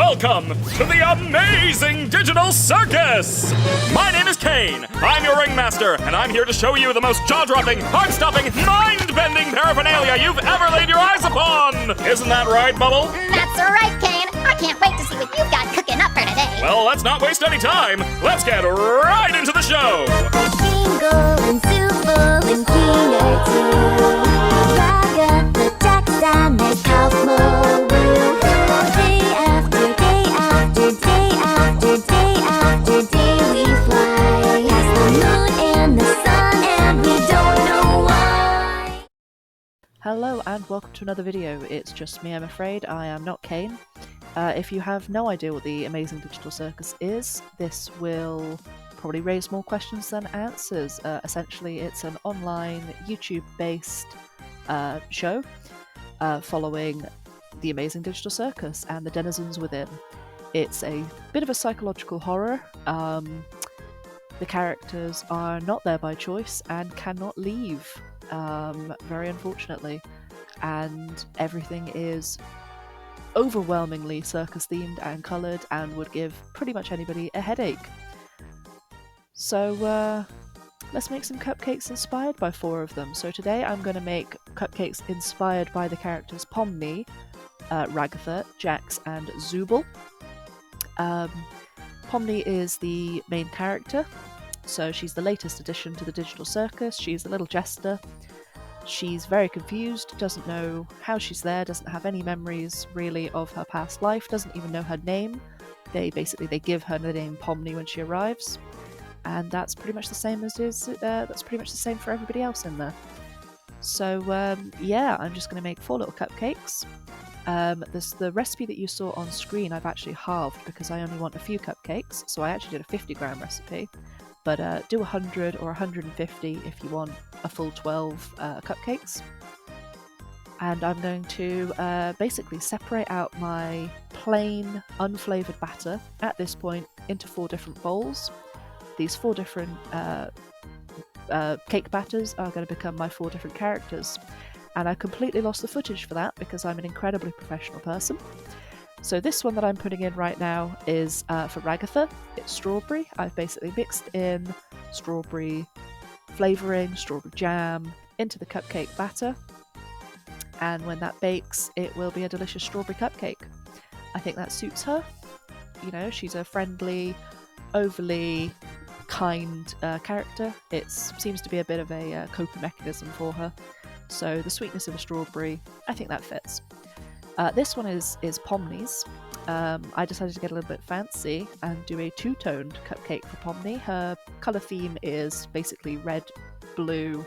Welcome to the Amazing Digital Circus! My name is Kane. I'm your ringmaster, and I'm here to show you the most jaw-dropping, heart-stopping, mind-bending paraphernalia you've ever laid your eyes upon! Isn't that right, Bubble? That's right, Kane. I can't wait to see what you've got cooking up for today. Well, let's not waste any time. Let's get right into the show! Jingle and Zooble and Keener too. Ragatha, Jax, and there's Cupcakes. Day after day after day after day after day we fly past the moon and the sun and we don't know why. Hello and welcome to another video. It's just me, I'm afraid. I am not Kane. If you have no idea what the Amazing Digital Circus is, this will probably raise more questions than answers. Essentially, it's an online YouTube-based show following the Amazing Digital Circus and the denizens within. It's a bit of a psychological horror. The characters are not there by choice and cannot leave, very unfortunately, and everything is overwhelmingly circus themed and coloured and would give pretty much anybody a headache. So let's make some cupcakes inspired by 4 of them. So today I'm going to make cupcakes inspired by the characters Pomni, Ragatha, Jax, and Zooble. Pomni is the main character, so she's the latest addition to the Digital Circus. She's a little jester. She's very confused, doesn't know how she's there, doesn't have any memories really of her past life, doesn't even know her name. They give her the name Pomni when she arrives, and that's pretty much the same that's pretty much the same for everybody else in there. So yeah, I'm just going to make 4 little cupcakes. The recipe that you saw on screen I've actually halved because I only want a few cupcakes, so I actually did a 50-gram recipe. But do 100 or 150 if you want a full 12 cupcakes. And I'm going to basically separate out my plain, unflavoured batter at this point into 4 different bowls. These 4 different cake batters are going to become my 4 different characters. And I completely lost the footage for that because I'm an incredibly professional person. So this one that I'm putting in right now is for Ragatha. It's strawberry. I've basically mixed in strawberry flavouring, strawberry jam into the cupcake batter. And when that bakes, it will be a delicious strawberry cupcake. I think that suits her. You know, she's a friendly, overly kind character. It seems to be a bit of a coping mechanism for her. So the sweetness of a strawberry, I think that fits. This one is Pomni's. I decided to get a little bit fancy and do a 2-toned cupcake for Pomni. Her colour theme is basically red, blue,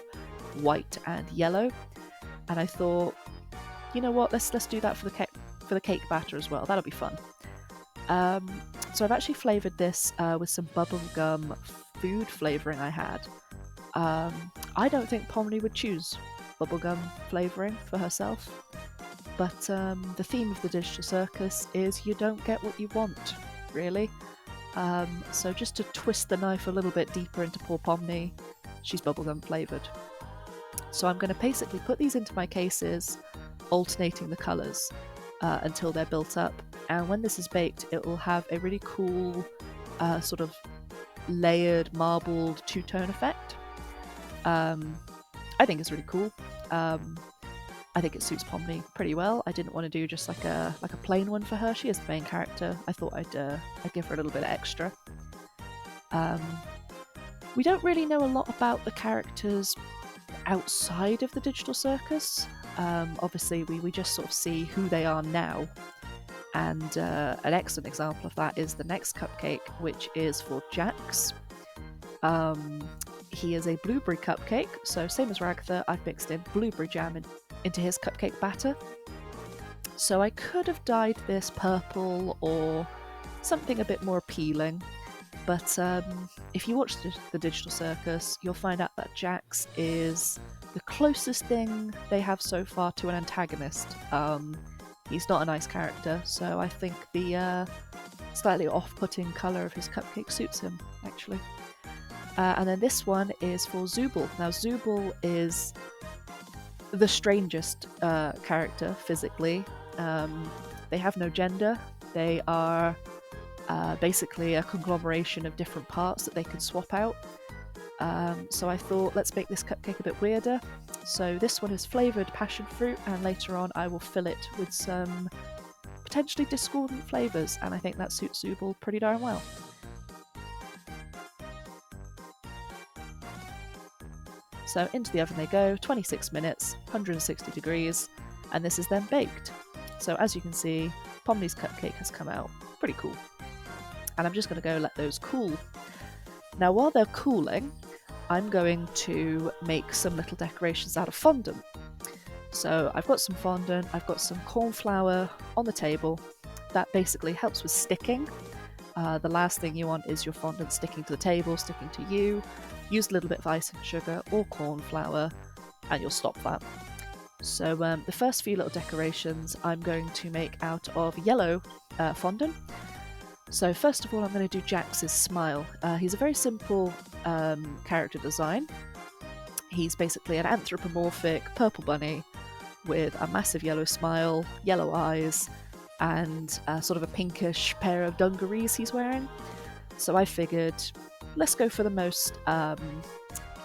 white, and yellow. And I thought, you know what, let's do that for the cake batter as well. That'll be fun. So I've actually flavoured this with some bubblegum food flavouring I had. I don't think Pomni would choose bubblegum flavouring for herself. But the theme of the Digital Circus is you don't get what you want, really. So just to twist the knife a little bit deeper into poor Pomni, she's bubblegum flavoured. So I'm going to basically put these into my cases, alternating the colours until they're built up. And when this is baked, it will have a really cool sort of layered, marbled 2-tone effect. I think it's really cool. I think it suits Pomni pretty well. I didn't want to do just like a plain one for her. She is the main character. I thought I'd give her a little bit extra. We don't really know a lot about the characters outside of the Digital Circus. Obviously, we just sort of see who they are now. And an excellent example of that is the next cupcake, which is for Jax. He is a blueberry cupcake, so same as Ragatha, I've mixed in blueberry jam into his cupcake batter. So I could have dyed this purple or something a bit more appealing, but if you watch the Digital Circus, you'll find out that Jax is the closest thing they have so far to an antagonist. He's not a nice character, so I think the slightly off-putting colour of his cupcake suits him, actually. And then this one is for Zooble. Now Zooble is the strangest character physically. They have no gender. They are basically a conglomeration of different parts that they can swap out. So I thought, let's make this cupcake a bit weirder. So this one is flavoured passion fruit, and later on I will fill it with some potentially discordant flavours, and I think that suits Zooble pretty darn well. So into the oven they go, 26 minutes, 160 degrees, and this is then baked. So as you can see, Pomni's cupcake has come out. Pretty cool. And I'm just going to go let those cool. Now while they're cooling, I'm going to make some little decorations out of fondant. So I've got some fondant, I've got some corn flour on the table. That basically helps with sticking. The last thing you want is your fondant sticking to the table, sticking to you. Use a little bit of icing sugar or corn flour and you'll stop that. So the first few little decorations I'm going to make out of yellow fondant. So first of all I'm going to do Jax's smile. He's a very simple character design. He's basically an anthropomorphic purple bunny with a massive yellow smile, yellow eyes, and sort of a pinkish pair of dungarees he's wearing. So I figured, let's go for the most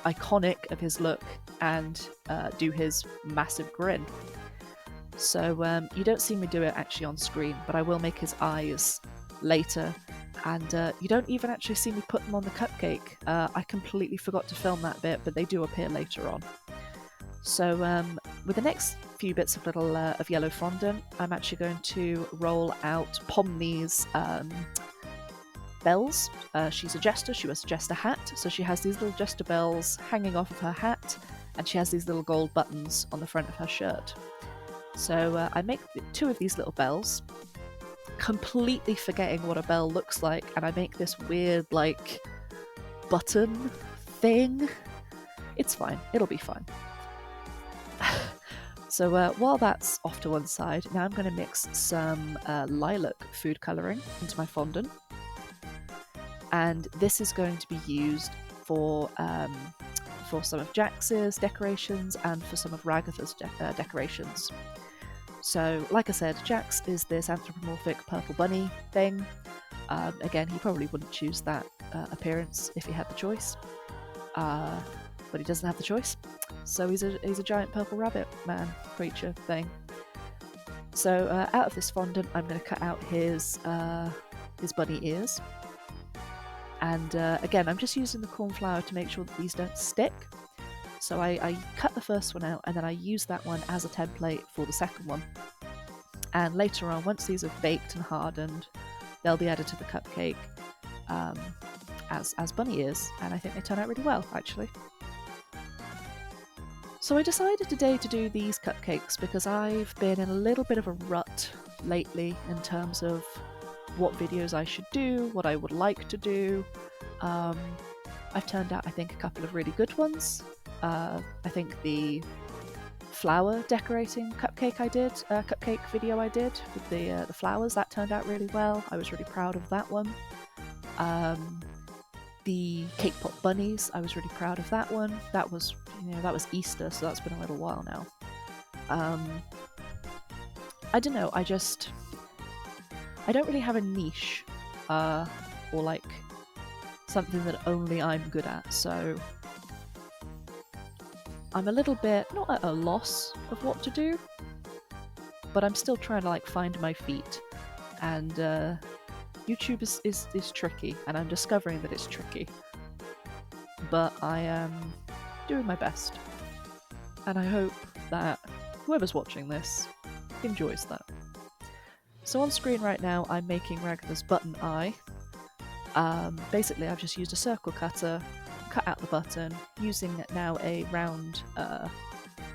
iconic of his look and do his massive grin. So you don't see me do it actually on screen, but I will make his eyes later, and you don't even actually see me put them on the cupcake. I completely forgot to film that bit, but they do appear later on. So with the next few bits of little of yellow fondant, I'm actually going to roll out Pomni's bells. She's a jester, she wears a jester hat, so she has these little jester bells hanging off of her hat, and she has these little gold buttons on the front of her shirt. So I make two of these little bells, completely forgetting what a bell looks like, and I make this weird like button thing. It's fine, it'll be fine. So while that's off to one side, now I'm going to mix some lilac food colouring into my fondant, and this is going to be used for some of Jax's decorations and for some of Ragatha's decorations. So, like I said, Jax is this anthropomorphic purple bunny thing. Again, he probably wouldn't choose that appearance if he had the choice, but he doesn't have the choice. So he's a giant purple rabbit man creature thing. So out of this fondant, I'm going to cut out his bunny ears. And again, I'm just using the corn flour to make sure that these don't stick. So I cut the first one out, and then I use that one as a template for the second one. And later on, once these are baked and hardened, they'll be added to the cupcake as bunny ears, and I think they turn out really well, actually. So I decided today to do these cupcakes because I've been in a little bit of a rut lately in terms of what videos I should do, what I would like to do. I've turned out, I think, a couple of really good ones. I think the flower decorating cupcake video I did with the flowers, that turned out really well. I was really proud of that one. The cake pop bunnies, I was really proud of that one. That was Easter, so that's been a little while now. I don't know, I don't really have a niche, or like something that only I'm good at, so I'm a little bit, not at a loss of what to do, but I'm still trying to like find my feet, and YouTube is tricky, and I'm discovering that it's tricky, but I am doing my best, and I hope that whoever's watching this enjoys that. So on screen right now, I'm making Ragatha's button eye. Basically, I've just used a circle cutter, cut out the button, using now a round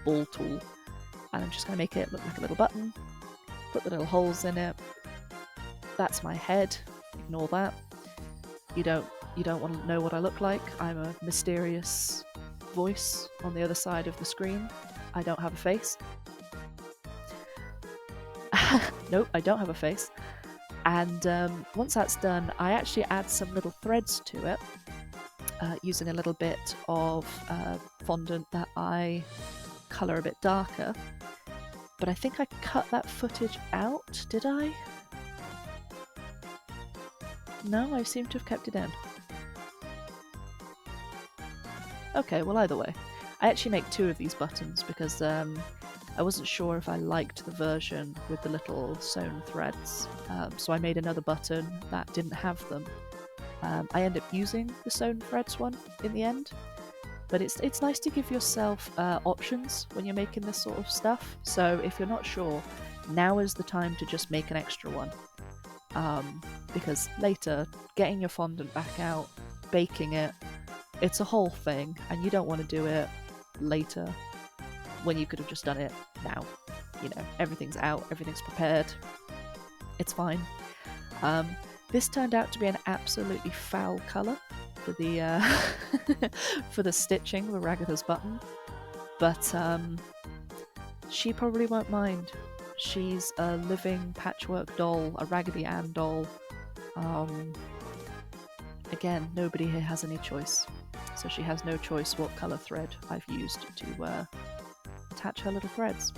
ball tool, and I'm just going to make it look like a little button, put the little holes in it. That's my head, ignore that. You don't want to know what I look like. I'm a mysterious voice on the other side of the screen. I don't have a face. Nope, I don't have a face. And once that's done, I actually add some little threads to it, using a little bit of fondant that I colour a bit darker. But I think I cut that footage out, did I? No, I seem to have kept it in. Okay, well either way. I actually make 2 of these buttons because I wasn't sure if I liked the version with the little sewn threads. So I made another button that didn't have them. I end up using the sewn threads one in the end. But it's nice to give yourself options when you're making this sort of stuff. So if you're not sure, now is the time to just make an extra one. Because later, getting your fondant back out, baking it, it's a whole thing, and you don't want to do it later when you could have just done it now. You know, everything's out, everything's prepared, it's fine. This turned out to be an absolutely foul colour for the for the stitching of Ragatha's button, but she probably won't mind. She's a living patchwork doll, a Raggedy Ann doll. Again, nobody here has any choice, so she has no choice what colour thread I've used to attach her little threads,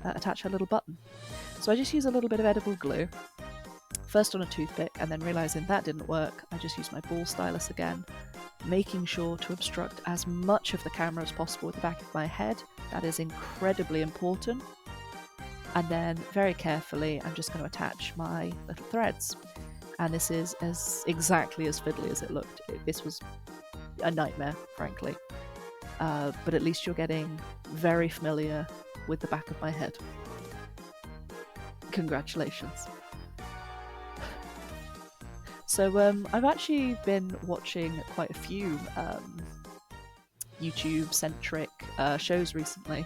attach her little button. So I just use a little bit of edible glue, first on a toothpick, and then realising that didn't work, I just used my ball stylus again, making sure to obstruct as much of the camera as possible with the back of my head. That is incredibly important. And then, very carefully, I'm just going to attach my little threads. And this is exactly as fiddly as it looked. This was a nightmare, frankly. But at least you're getting very familiar with the back of my head. Congratulations. So I've actually been watching quite a few YouTube-centric shows recently.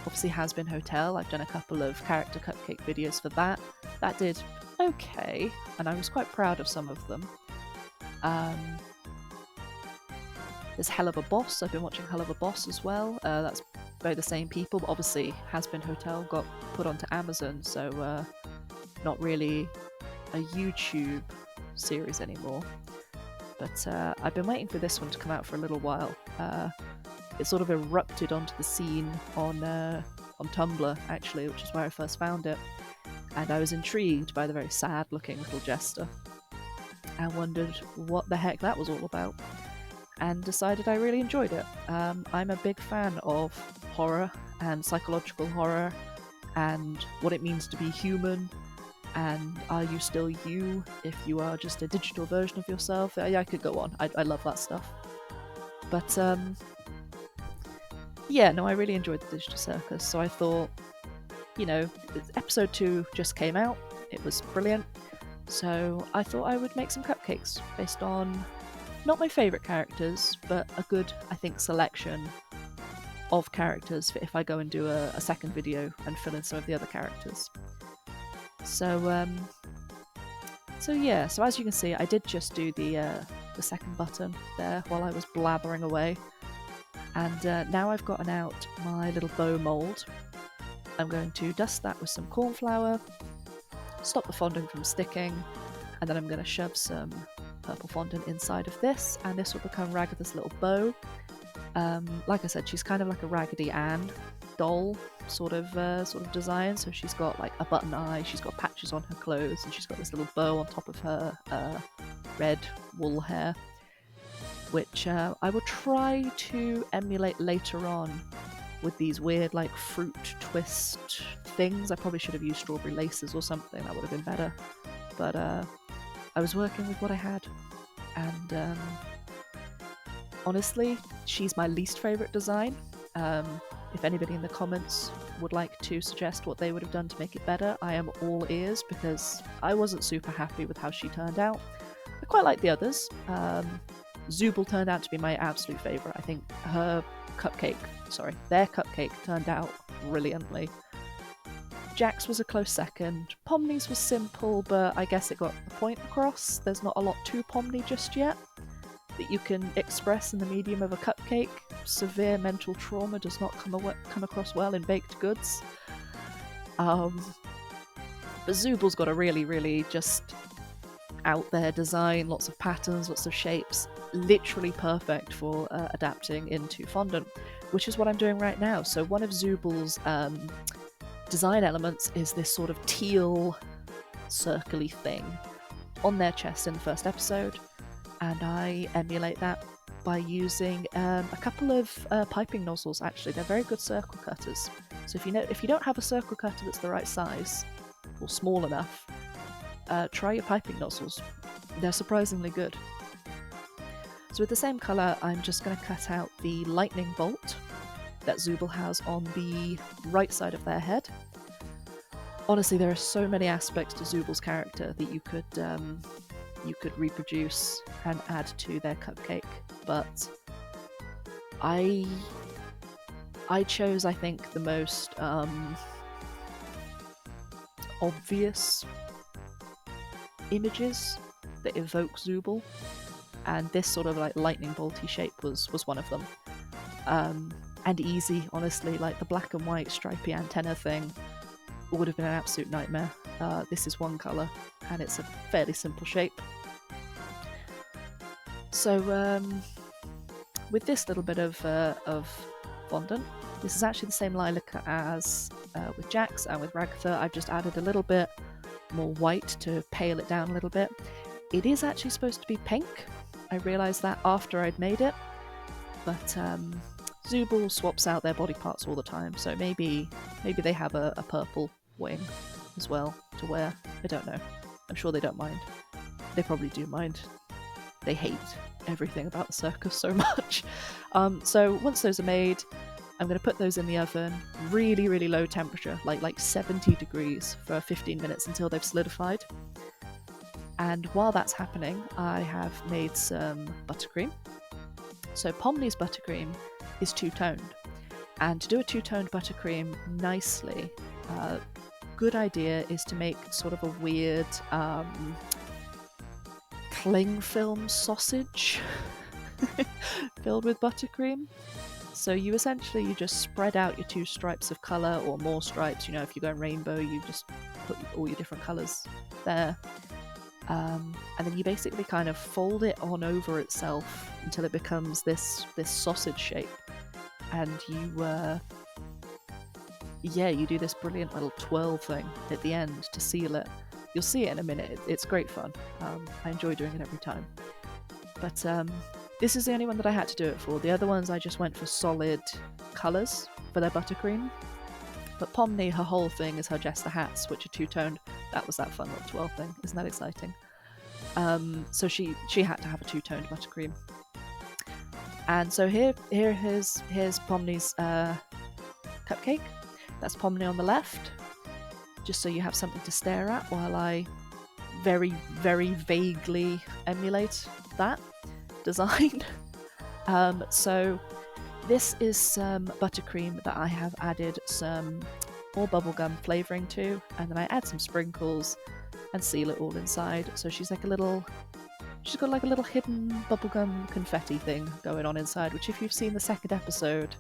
Obviously Has Been Hotel, I've done a couple of character cupcake videos for that. That did okay, and I was quite proud of some of them. There's Hell of a Boss, I've been watching Hell of a Boss as well. That's by the same people, but obviously Has Been Hotel got put onto Amazon, so not really a YouTube series anymore. But I've been waiting for this one to come out for a little while. It sort of erupted onto the scene on Tumblr, actually, which is where I first found it. And I was intrigued by the very sad-looking little jester. I wondered what the heck that was all about, and decided I really enjoyed it. I'm a big fan of horror and psychological horror, and what it means to be human, and are you still you if you are just a digital version of yourself? I could go on. I love that stuff. But yeah, no, I really enjoyed the Digital Circus, so I thought, you know, episode 2 just came out, it was brilliant, so I thought I would make some cupcakes based on not my favourite characters, but a good, I think, selection of characters for if I go and do a second video and fill in some of the other characters. So yeah, so as you can see, I did just do the second button there while I was blabbering away. And now I've gotten out my little bow mould. I'm going to dust that with some corn flour, stop the fondant from sticking, and then I'm going to shove some purple fondant inside of this, and this will become Ragatha's little bow. Like I said, she's kind of like a Raggedy Ann doll sort of design. So she's got like a button eye, she's got patches on her clothes, and she's got this little bow on top of her red wool hair, which I will try to emulate later on with these weird like fruit twist things. I probably should have used strawberry laces or something, that would have been better. But I was working with what I had, and honestly, she's my least favourite design. If anybody in the comments would like to suggest what they would have done to make it better, I am all ears, because I wasn't super happy with how she turned out. I quite like the others. Zooble turned out to be my absolute favourite. I think their cupcake turned out brilliantly. Jax was a close second. Pomni's was simple, but I guess it got the point across. There's not a lot to Pomni just yet that you can express in the medium of a cupcake. Severe mental trauma does not come across well in baked goods. But Zooble's got a really, really just out there design, lots of patterns, lots of shapes, literally perfect for adapting into fondant, which is what I'm doing right now. So one of Zooble's design elements is this sort of teal circly thing on their chest in the first episode, and I emulate that by using a couple of piping nozzles. Actually, they're very good circle cutters. So if you don't have a circle cutter that's the right size or small enough, try your piping nozzles. They're surprisingly good. So with the same colour, I'm just going to cut out the lightning bolt that Zooble has on the right side of their head. Honestly, there are so many aspects to Zooble's character that you could reproduce and add to their cupcake, but I chose, I think, the most obvious images that evoke Zooble, and this sort of like lightning bolty shape was one of them. And easy, honestly, like the black and white stripy antenna thing would have been an absolute nightmare. This is one colour, and it's a fairly simple shape. So with this little bit of fondant, this is actually the same lilac as with Jax and with Ragatha. I've just added a little bit more white to pale it down a little bit. It is actually supposed to be pink. I realised that after I'd made it, but Zooble swaps out their body parts all the time, so maybe they have a purple wing as well to wear. I don't know. I'm sure they don't mind. They probably do mind. They hate everything about the circus so much. So once those are made, I'm going to put those in the oven, really, really low temperature, like 70 degrees for 15 minutes until they've solidified. And while that's happening, I have made some buttercream. So Pomni's buttercream is two-toned. And to do a two-toned buttercream nicely, good idea is to make sort of a weird cling film sausage filled with buttercream. So you just spread out your two stripes of colour, or more stripes. You know, if you're going rainbow, you just put all your different colours there. And then you basically kind of fold it on over itself until it becomes this sausage shape. And you do this brilliant little twirl thing at the end to seal it. You'll see it in a minute. It's great fun. I enjoy doing it every time. But this is the only one that I had to do it for. The other ones I just went for solid colours for their buttercream. But Pomni, her whole thing is her jester hats, which are two-toned. That was that fun little twirl thing. Isn't that exciting? So she had to have a two-toned buttercream. And so here's Pomni's cupcake. That's Pomni on the left, just so you have something to stare at while I very, very vaguely emulate that design. So this is some buttercream that I have added some more bubblegum flavouring to, and then I add some sprinkles and seal it all inside. So she's got like a little hidden bubblegum confetti thing going on inside, which if you've seen the second episode,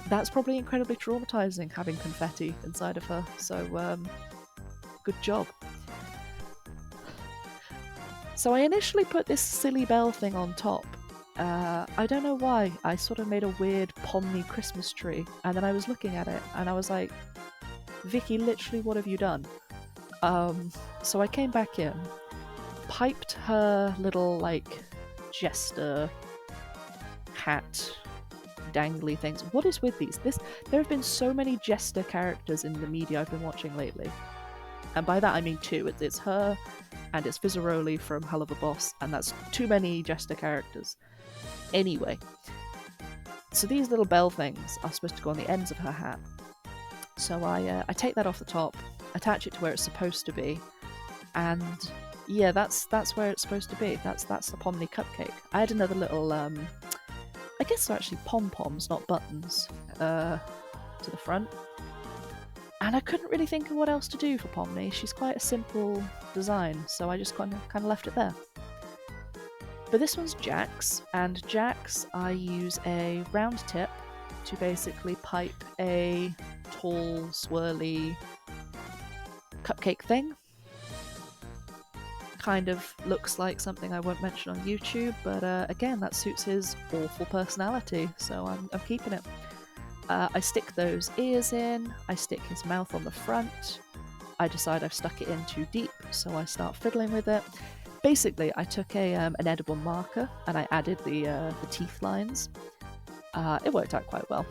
that's probably incredibly traumatizing, having confetti inside of her. So good job. So I initially put this silly bell thing on top. I don't know why. I sort of made a weird Pomni Christmas tree, and then I was looking at it and I was like, Vicky, literally, what have you done? So I came back in, piped her little like jester hat dangly things. What is with these? There have been so many jester characters in the media I've been watching lately, and by that I mean two. It's her and it's Fizzaroli from Hell of a Boss, and that's too many jester characters. Anyway, so these little bell things are supposed to go on the ends of her hat. So I take that off the top, attach it to where it's supposed to be, and yeah, that's where it's supposed to be. That's the Pomni cupcake. I had another little I guess they're actually pom-poms, not buttons, to the front. And I couldn't really think of what else to do for Pomni. She's quite a simple design, so I just kind of left it there. But this one's Jax, and Jax I use a round tip to basically pipe a tall, swirly cupcake thing. Kind of looks like something I won't mention on YouTube, but again, that suits his awful personality, so I'm keeping it. I stick those ears in, I stick his mouth on the front, I decide I've stuck it in too deep, so I start fiddling with it. Basically, I took an edible marker and I added the teeth lines. It worked out quite well.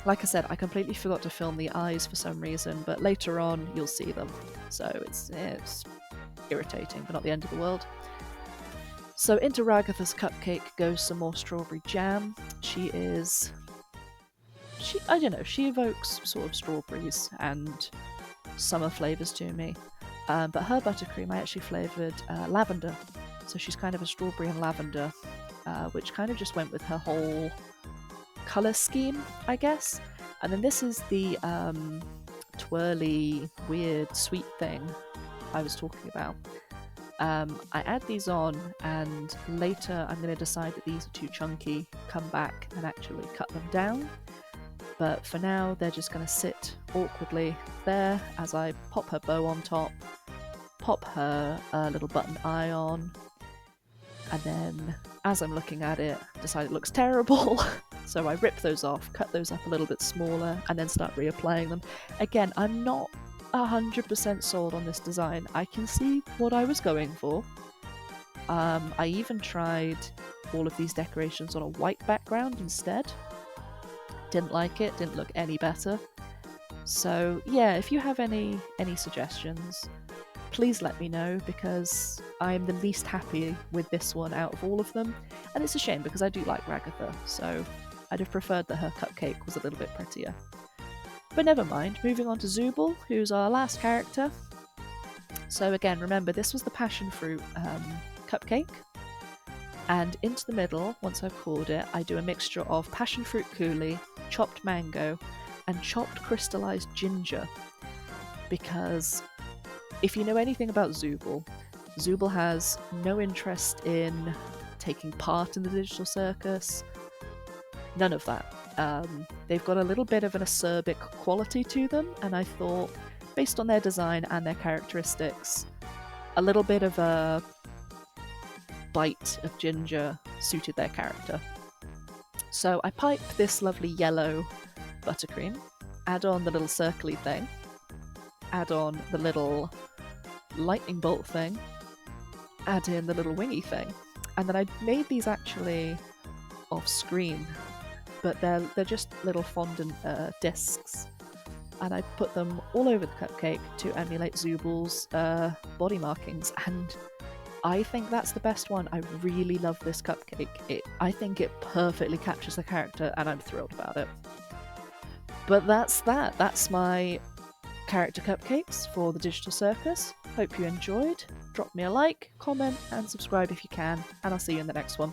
Like I said, I completely forgot to film the eyes for some reason, but later on you'll see them. So it's irritating, but not the end of the world. So into Ragatha's cupcake goes some more strawberry jam. She evokes sort of strawberries and summer flavours to me. But her buttercream I actually flavoured lavender. So she's kind of a strawberry and lavender, which kind of just went with her whole colour scheme, I guess. And then this is the twirly, weird, sweet thing I was talking about. I add these on, and later I'm going to decide that these are too chunky, come back and actually cut them down. But for now, they're just going to sit awkwardly there as I pop her bow on top, pop her little button eye on, and then as I'm looking at it, decide it looks terrible. So I rip those off, cut those up a little bit smaller, and then start reapplying them. Again, I'm not 100% sold on this design. I can see what I was going for. I even tried all of these decorations on a white background instead. Didn't like it, didn't look any better. So yeah, if you have any suggestions, please let me know, because I'm the least happy with this one out of all of them. And it's a shame because I do like Ragatha, so I'd have preferred that her cupcake was a little bit prettier. But never mind, moving on to Zooble, who's our last character. So again, remember, this was the passion fruit cupcake. And into the middle, once I've cooled it, I do a mixture of passion fruit coulis, chopped mango, and chopped crystallized ginger. Because if you know anything about Zooble, Zooble has no interest in taking part in the digital circus. None of that. They've got a little bit of an acerbic quality to them, and I thought, based on their design and their characteristics, a little bit of a bite of ginger suited their character. So I pipe this lovely yellow buttercream, add on the little circly thing, add on the little lightning bolt thing, add in the little wingy thing, and then I made these actually off screen, but they're just little fondant discs, and I put them all over the cupcake to emulate Zooble's body markings, and I think that's the best one. I really love this cupcake. I think it perfectly captures the character, and I'm thrilled about it. But that's that. That's my character cupcakes for the Digital Circus. Hope you enjoyed. Drop me a like, comment, and subscribe if you can, and I'll see you in the next one.